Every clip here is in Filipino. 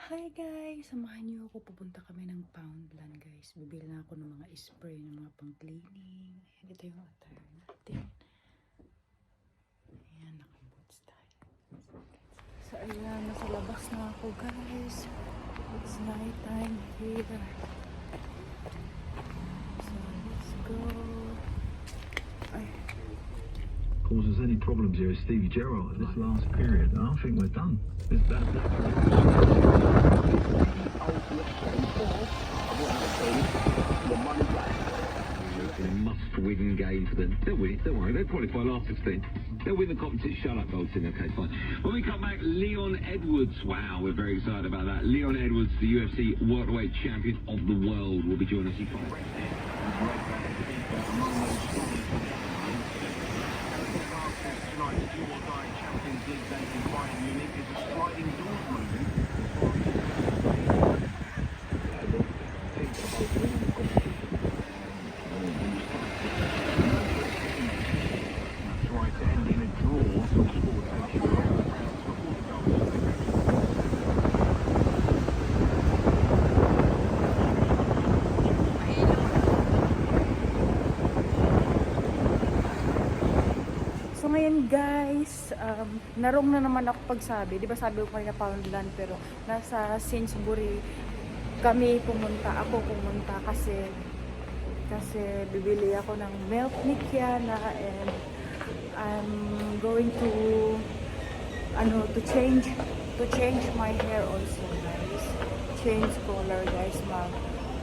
Hi guys! Samahan niyo ako. Pupunta kami ng Poundland guys. Bibili na ako ng mga spray, ng mga pang-cleaning. Ito yung attire natin. Ayan, nakaboots tayo. So ayan, nasa labas na ako guys. It's night time here. So let's go. Ay. Causes any problems here is Stevie Gerrard at this last period. I think we're done. Must-win game for them. They'll win it, don't worry. They'll qualify last 16. They'll win the competition. Shut up, Bolton. Okay, fine. When we come back, Leon Edwards. Wow, we're very excited about that. Leon Edwards, the UFC welterweight champion of the world, will be joining us. He fights. Champions League days in Bayern Munich is a sliding doors moment. That's right, to end in a draw. So sport takes you around the grounds for So ngayon guys, narong na naman ako pagsabi. Di ba sabi ko kayo na Poundland, pero nasa Sainsbury kami pumunta. Ako pumunta kasi bibili ako ng milk ni Kiana and I'm going to change my hair also guys. Change color guys.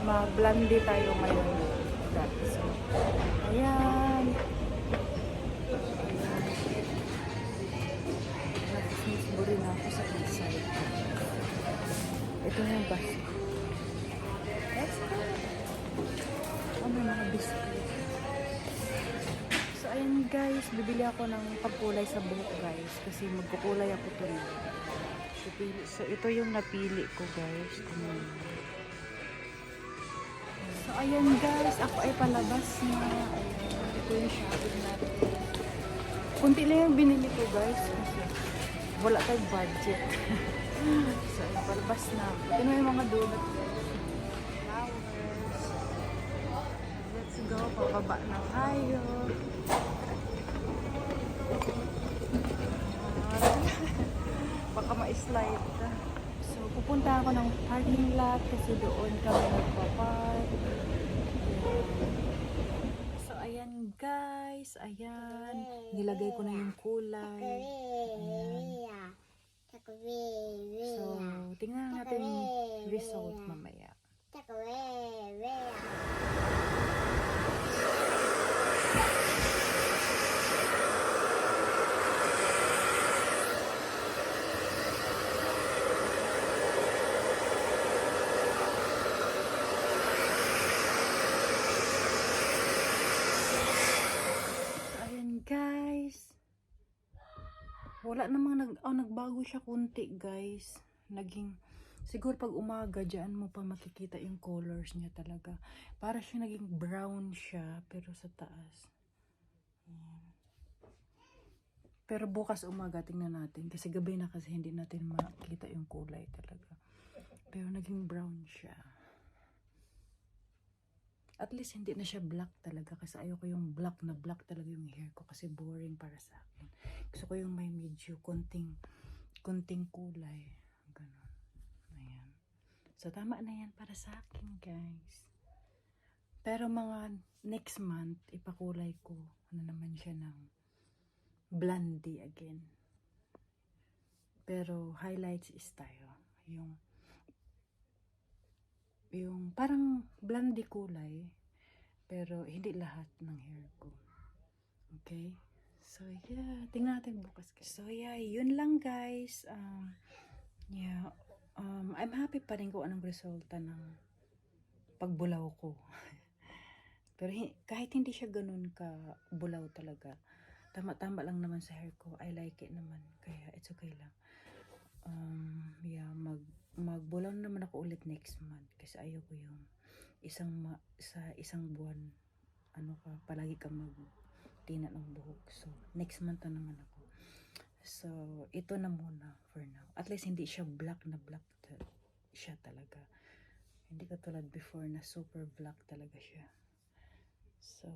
Mag-blondie tayo ngayon guys. So, ayan. Nag-Sainsbury na ako sa inside. Ito na yung bus ko. Let's go! Ano mga biscuit. So ayun guys, bibili ako ng pagkulay sa buhok guys. Kasi magkukulay ako tuloy. So ito yung napili ko guys. So ayan guys, ako ay palabas na. Ayan, ito yung shopping natin. Kunti lang yung binili ko guys. Kasi wala tayong budget. So ayun, palabas na. Ito na yung mga donut guys. Flowers. Let's go, pababa na tayo. Baka ma-slide ka. So pupunta ako ng parking lot kasi doon kami nagpa-park. So ayan guys, ayan. Nilagay ko na yung kulay. Ayan. So tingnan natin yung result mamaya. Guys, wala namang nagbago siya kunti guys. Siguro pag umaga dyan mo pa makikita yung colors niya talaga. Para siya naging brown siya pero sa taas. Pero bukas umaga tingnan natin kasi gabi na kasi hindi natin makita yung kulay talaga. Pero naging brown siya. At least hindi na siya black talaga kasi ayoko yung black talaga yung hair ko kasi boring para sa akin. Gusto ko yung may medyo konting kulay. Ganun. Ayan. So tama na yan para sa akin guys. Pero mga next month ipakulay ko naman siya ng blondie again. Pero highlights is tayo. Yung parang blondie kulay pero hindi lahat ng hair ko. Okay? So yeah, tingnan natin bukas guys. So yeah, yun lang guys. I'm happy pa rin kung anong resulta ng pagbulaw ko. Pero kahit hindi siya ganun ka bulaw talaga, tama-tama lang naman sa hair ko. I like it naman. Kaya it's okay lang. Yeah, magbulaw naman ako ulit next month kasi ayoko yung sa isang buwan palagi kang magtina ng buhok. So next month na naman ako. So ito na muna for now. At least hindi siya black na black. siya talaga. Hindi katulad before na super black talaga siya. So,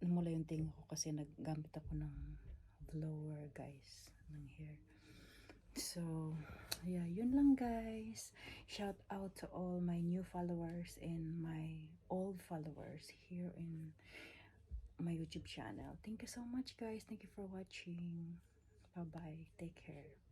namula yung tingin ko kasi naggamit ako ng blower guys, ng hair. So, yeah, yun lang guys. Shout out to all my new followers and my old followers here in my YouTube channel. Thank you so much guys. Thank you for watching. Bye-bye. Take care.